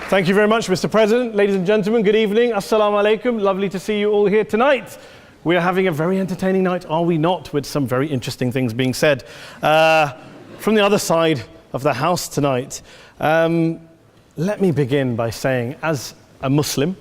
Thank you very much, Mr. President. Ladies and gentlemen, good evening. Assalamu alaikum. Lovely to see you all here tonight. We are having a very entertaining night, are we not, with some very interesting things being said from the other side of the house tonight. Let me begin by saying, as a Muslim,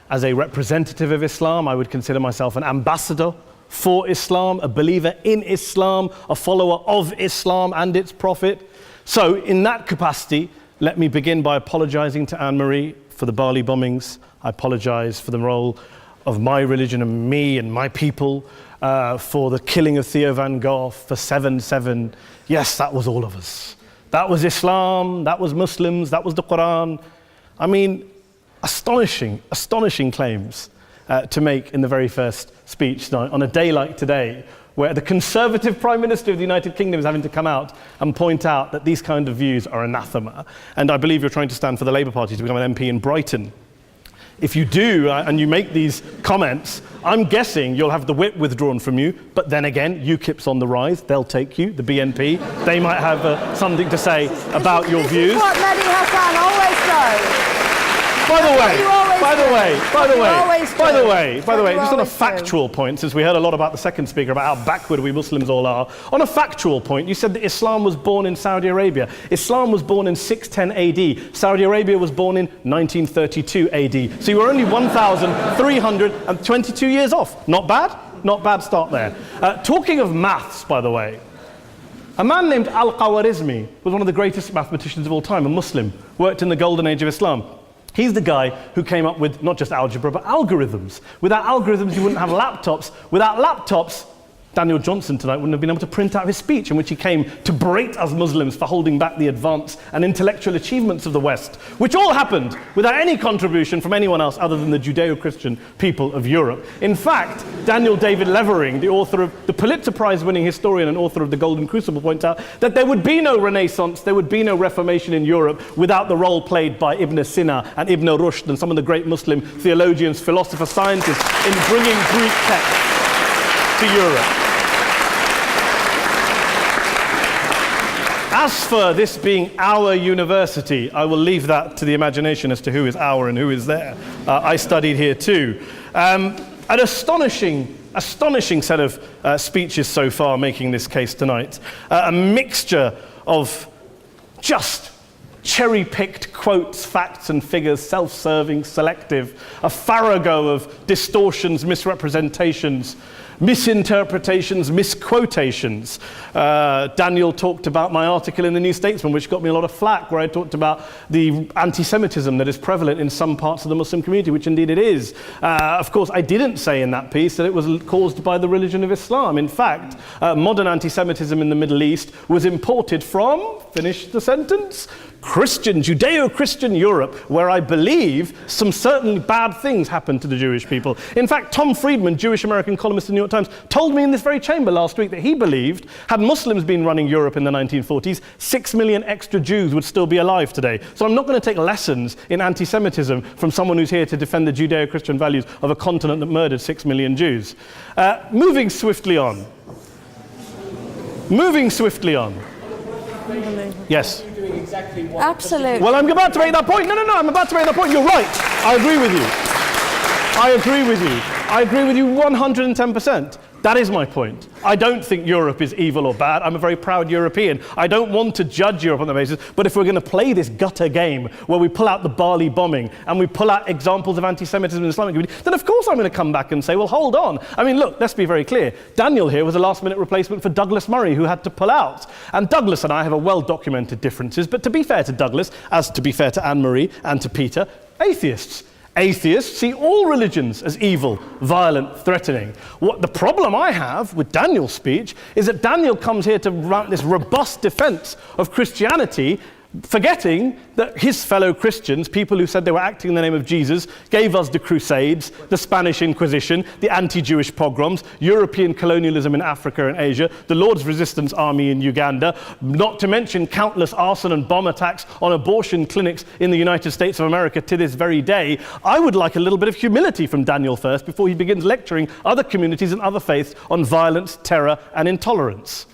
as a representative of Islam, I would consider myself an ambassador for Islam, a believer in Islam, a follower of Islam and its prophet. So in that capacity, let me begin by apologizing to Anne-Marie for the Bali bombings. I apologize for the role of my religion and me and my people, for the killing of Theo van Gogh, for 7/7. Yes, that was all of us. That was Islam, that was Muslims, that was the Quran. I mean, astonishing claims to make in the very first speech tonight, on a day like today, where the Conservative Prime Minister of the United Kingdom is having to come out and point out that these kind of views are anathema. And I believe you're trying to stand for the Labour Party to become an MP in Brighton. If you do, and you make these comments, I'm guessing you'll have the whip withdrawn from you, but then again, UKIP's on the rise, they'll take you, the BNP, they might have something to say about your views. This is what Mahdi Hassan always does. By the way, just on a factual point, since we heard a lot about the second speaker, about how backward we Muslims all are, on a factual point, you said that Islam was born in Saudi Arabia. Islam was born in 610 AD. Saudi Arabia was born in 1932 AD. So you were only 1,322 years off. Not bad? Not bad start there. Talking of maths, by the way, a man named Al-Khwarizmi was one of the greatest mathematicians of all time, a Muslim, worked in the golden age of Islam. He's the guy who came up with not just algebra, but algorithms. Without algorithms, you wouldn't have laptops. Without laptops, Daniel Johnson tonight wouldn't have been able to print out his speech in which he came to berate us Muslims for holding back the advance and intellectual achievements of the West, which all happened without any contribution from anyone else other than the Judeo-Christian people of Europe. In fact, Daniel David Levering, the author of the Pulitzer Prize-winning historian and author of The Golden Crucible, points out that there would be no Renaissance, there would be no Reformation in Europe without the role played by Ibn Sina and Ibn Rushd and some of the great Muslim theologians, philosophers, scientists in bringing Greek texts to Europe. As for this being our university, I will leave that to the imagination as to who is our and who is there. I studied here too. An astonishing set of speeches so far making this case tonight. A mixture of just cherry-picked quotes, facts and figures, self-serving, selective, a farrago of distortions, misrepresentations, misinterpretations, misquotations. Daniel talked about my article in the New Statesman, which got me a lot of flack, where I talked about the anti-Semitism that is prevalent in some parts of the Muslim community, which indeed it is. Of course, I didn't say in that piece that it was caused by the religion of Islam. In fact, modern anti-Semitism in the Middle East was imported from, finish the sentence, Judeo-Christian Europe, where I believe some certainly bad things happened to the Jewish people. In fact, Tom Friedman, Jewish-American columnist in the New York Times, told me in this very chamber last week that he believed, had Muslims been running Europe in the 1940s, 6 million extra Jews would still be alive today. So I'm not going to take lessons in anti-Semitism from someone who's here to defend the Judeo-Christian values of a continent that murdered 6 million Jews. Moving swiftly on. Yes. Absolutely. Well, I'm about to make that point. No, I'm about to make that point. You're right. I agree with you. I agree with you 110%. That is my point. I don't think Europe is evil or bad. I'm a very proud European. I don't want to judge Europe on that basis, but if we're going to play this gutter game where we pull out the Bali bombing and we pull out examples of anti-Semitism in the Islamic community, then of course I'm going to come back and say, well, hold on. I mean, look, let's be very clear. Daniel here was a last-minute replacement for Douglas Murray, who had to pull out. And Douglas and I have a well-documented differences, but to be fair to Douglas, as to be fair to Anne-Marie and to Peter, atheists. Atheists see all religions as evil, violent, threatening. What the problem I have with Daniel's speech is that Daniel comes here to write this robust defense of Christianity, forgetting that his fellow Christians, people who said they were acting in the name of Jesus, gave us the Crusades, the Spanish Inquisition, the anti-Jewish pogroms, European colonialism in Africa and Asia, the Lord's Resistance Army in Uganda, not to mention countless arson and bomb attacks on abortion clinics in the United States of America to this very day. I would like a little bit of humility from Daniel first before he begins lecturing other communities and other faiths on violence, terror, and intolerance.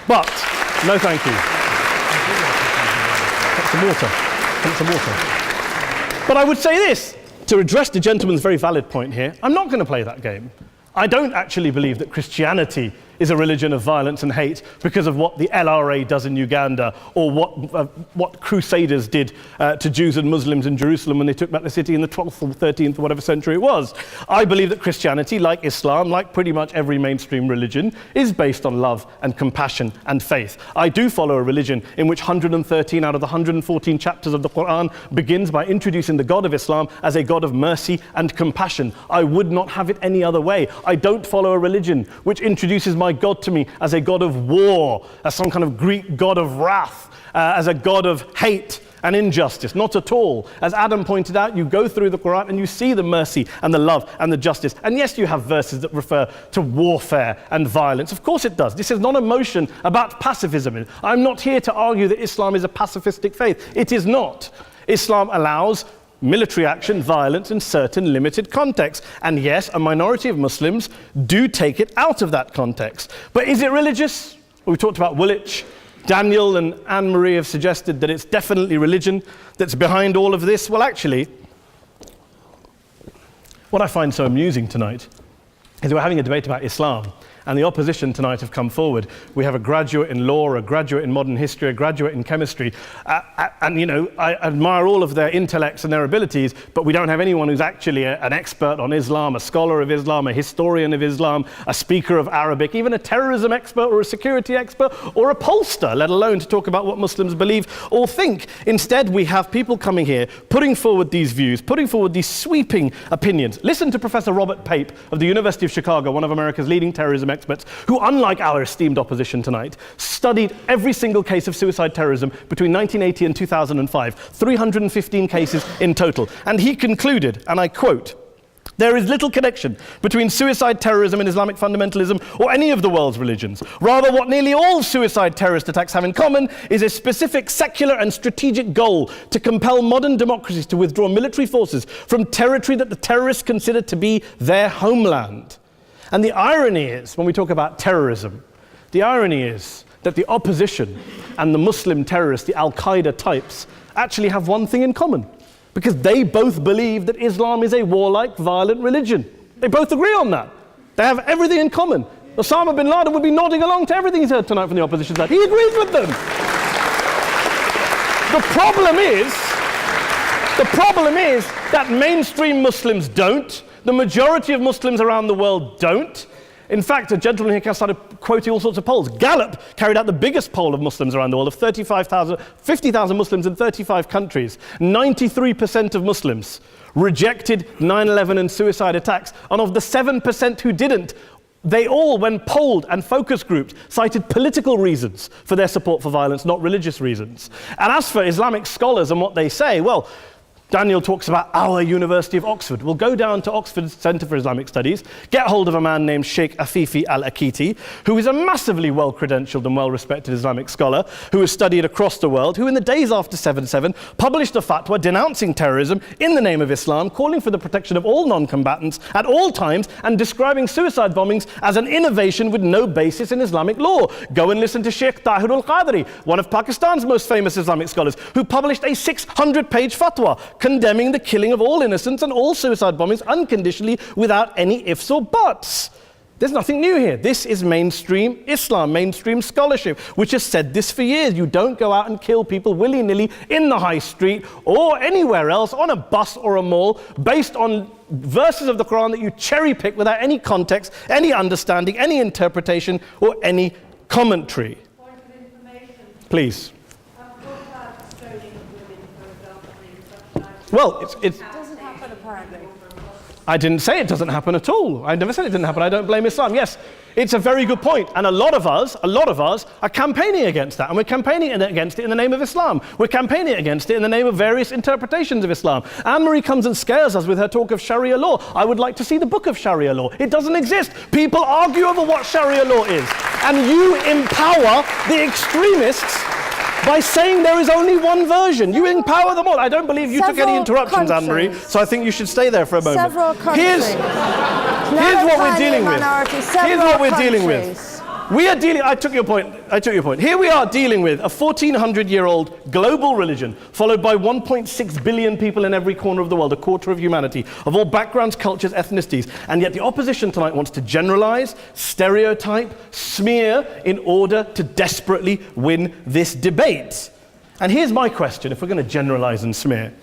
But, no thank you. Some water. But I would say this, to address the gentleman's very valid point here, I'm not going to play that game. I don't actually believe that Christianity is a religion of violence and hate because of what the LRA does in Uganda or what Crusaders did to Jews and Muslims in Jerusalem when they took back the city in the 12th or 13th or whatever century it was. I believe that Christianity, like Islam, like pretty much every mainstream religion, is based on love and compassion and faith. I do follow a religion in which 113 out of the 114 chapters of the Quran begins by introducing the God of Islam as a God of mercy and compassion. I would not have it any other way. I don't follow a religion which introduces my God to me as a God of war, as some kind of Greek God of wrath, as a God of hate and injustice. Not at all. As Adam pointed out, you go through the Quran and you see the mercy and the love and the justice. And yes, you have verses that refer to warfare and violence. Of course it does. This is not a motion about pacifism. I'm not here to argue that Islam is a pacifistic faith. It is not. Islam allows military action, violence in certain limited contexts. And yes, a minority of Muslims do take it out of that context. But is it religious? Well, we talked about Woolwich. Daniel and Anne-Marie have suggested that it's definitely religion that's behind all of this. Well, actually, what I find so amusing tonight is we're having a debate about Islam. And the opposition tonight have come forward. We have a graduate in law, a graduate in modern history, a graduate in chemistry. And, you know, I admire all of their intellects and their abilities, but we don't have anyone who's actually an expert on Islam, a scholar of Islam, a historian of Islam, a speaker of Arabic, even a terrorism expert or a security expert or a pollster, let alone to talk about what Muslims believe or think. Instead, we have people coming here, putting forward these views, putting forward these sweeping opinions. Listen to Professor Robert Pape of the University of Chicago, one of America's leading terrorism experts, who, unlike our esteemed opposition tonight, studied every single case of suicide terrorism between 1980 and 2005, 315 cases in total. And he concluded, and I quote, "There is little connection between suicide terrorism and Islamic fundamentalism or any of the world's religions. Rather, what nearly all suicide terrorist attacks have in common is a specific secular and strategic goal to compel modern democracies to withdraw military forces from territory that the terrorists consider to be their homeland." And the irony is, when we talk about terrorism, the irony is that the opposition and the Muslim terrorists, the Al-Qaeda types, actually have one thing in common, because they both believe that Islam is a warlike, violent religion. They both agree on that. They have everything in common. Osama bin Laden would be nodding along to everything he's heard tonight from the opposition side. He agrees with them. The problem is that mainstream Muslims don't. The majority of Muslims around the world don't. In fact, a gentleman here started quoting all sorts of polls. Gallup carried out the biggest poll of Muslims around the world, of 50,000 Muslims in 35 countries. 93% of Muslims rejected 9/11 and suicide attacks. And of the 7% who didn't, they all, when polled and focus grouped, cited political reasons for their support for violence, not religious reasons. And as for Islamic scholars and what they say, well, Daniel talks about our University of Oxford. We'll go down to Oxford Centre for Islamic Studies, get hold of a man named Sheikh Afifi al-Akiti, who is a massively well-credentialed and well-respected Islamic scholar who has studied across the world, who in the days after 7/7 published a fatwa denouncing terrorism in the name of Islam, calling for the protection of all non-combatants at all times, and describing suicide bombings as an innovation with no basis in Islamic law. Go and listen to Sheikh Tahir al-Qadri, one of Pakistan's most famous Islamic scholars, who published a 600-page fatwa condemning the killing of all innocents and all suicide bombings unconditionally without any ifs or buts. There's nothing new here. This is mainstream Islam, mainstream scholarship, which has said this for years. You don't go out and kill people willy-nilly in the high street or anywhere else, on a bus or a mall, based on verses of the Quran that you cherry-pick without any context, any understanding, any interpretation, or any commentary. Point of information. Please. Well, It doesn't happen, apparently. I didn't say it doesn't happen at all. I never said it didn't happen. I don't blame Islam. Yes, it's a very good point. And a lot of us are campaigning against that. And we're campaigning against it in the name of Islam. We're campaigning against it in the name of various interpretations of Islam. Anne-Marie comes and scares us with her talk of Sharia law. I would like to see the book of Sharia law. It doesn't exist. People argue over what Sharia law is. And you empower the extremists by saying there is only one version. You empower them all. I don't believe you took any interruptions, Anne-Marie, so I think you should stay there for a moment. Several countries. Here's what we're dealing with. Minority, Here's what we're dealing with. I took your point. Here we are dealing with a 1400-year-old global religion followed by 1.6 billion people in every corner of the world, a quarter of humanity, of all backgrounds, cultures, ethnicities. And yet the opposition tonight wants to generalize, stereotype, smear in order to desperately win this debate. And here's my question, if we're going to generalize and smear.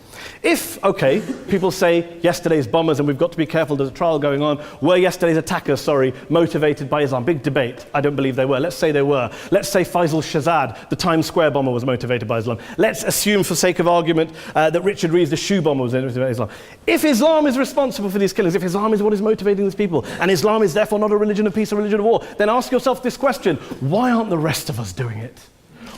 If, okay, people say yesterday's bombers, and we've got to be careful, there's a trial going on, were yesterday's attackers, motivated by Islam? Big debate. I don't believe they were. Let's say they were. Let's say Faisal Shahzad, the Times Square bomber, was motivated by Islam. Let's assume, for sake of argument, that Richard Reeves, the shoe bomber, was motivated by Islam. If Islam is responsible for these killings, if Islam is what is motivating these people, and Islam is therefore not a religion of peace, a religion of war, then ask yourself this question: why aren't the rest of us doing it?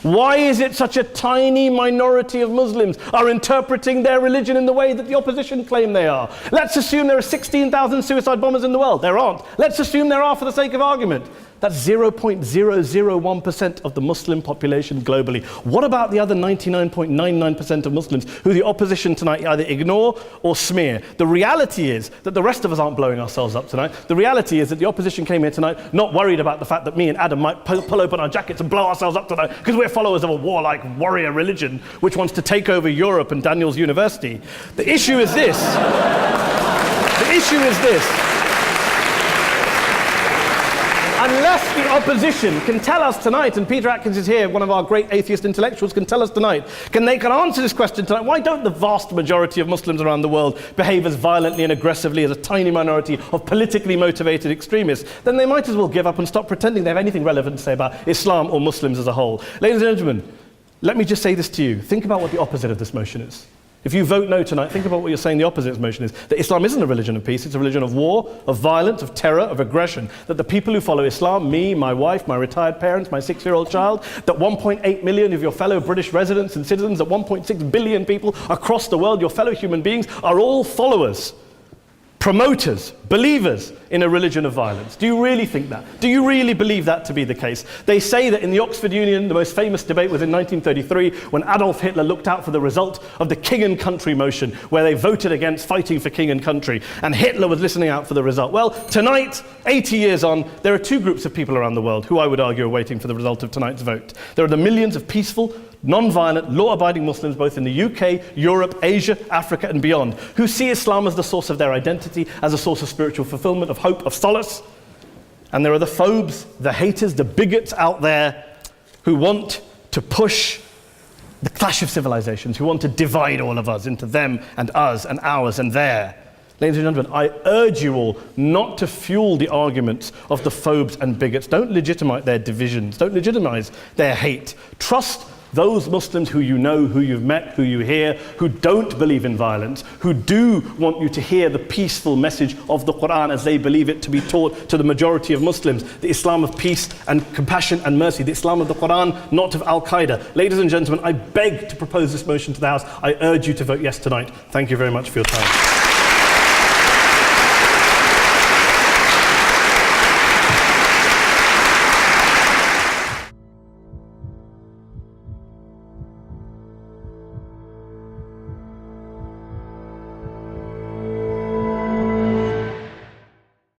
Why is it such a tiny minority of Muslims are interpreting their religion in the way that the opposition claim they are? Let's assume there are 16,000 suicide bombers in the world. There aren't. Let's assume there are for the sake of argument. That's 0.001% of the Muslim population globally. What about the other 99.99% of Muslims who the opposition tonight either ignore or smear? The reality is that the rest of us aren't blowing ourselves up tonight. The reality is that the opposition came here tonight not worried about the fact that me and Adam might pull open our jackets and blow ourselves up tonight because we're followers of a warlike warrior religion which wants to take over Europe and Daniel's university. The issue is this. Unless the opposition can tell us tonight, and Peter Atkins is here, one of our great atheist intellectuals, can tell us tonight, they can answer this question tonight: why don't the vast majority of Muslims around the world behave as violently and aggressively as a tiny minority of politically motivated extremists? Then they might as well give up and stop pretending they have anything relevant to say about Islam or Muslims as a whole. Ladies and gentlemen, let me just say this to you. Think about what the opposite of this motion is. If you vote no tonight, think about what you're saying the opposite of this motion is. That Islam isn't a religion of peace, it's a religion of war, of violence, of terror, of aggression. That the people who follow Islam, me, my wife, my retired parents, my 6-year-old child, that 1.8 million of your fellow British residents and citizens, that 1.6 billion people across the world, your fellow human beings, are all followers, promoters, believers in a religion of violence. Do you really think that? Do you really believe that to be the case? They say that in the Oxford Union, the most famous debate was in 1933 when Adolf Hitler looked out for the result of the King and Country motion, where they voted against fighting for King and Country, and Hitler was listening out for the result. Well, tonight, 80 years on, there are two groups of people around the world who I would argue are waiting for the result of tonight's vote. There are the millions of peaceful, non-violent, law-abiding Muslims both in the UK, Europe, Asia, Africa and beyond, who see Islam as the source of their identity, as a source of spiritual fulfillment, of hope, of solace. And there are the phobes, the haters, the bigots out there who want to push the clash of civilizations, who want to divide all of us into them and us and ours and their. Ladies and gentlemen, I urge you all not to fuel the arguments of the phobes and bigots. Don't legitimize their divisions. Don't legitimize their hate. Trust those Muslims who you know, who you've met, who you hear, who don't believe in violence, who do want you to hear the peaceful message of the Quran as they believe it to be taught to the majority of Muslims, the Islam of peace and compassion and mercy, the Islam of the Quran, not of Al-Qaeda. Ladies and gentlemen, I beg to propose this motion to the House. I urge you to vote yes tonight. Thank you very much for your time.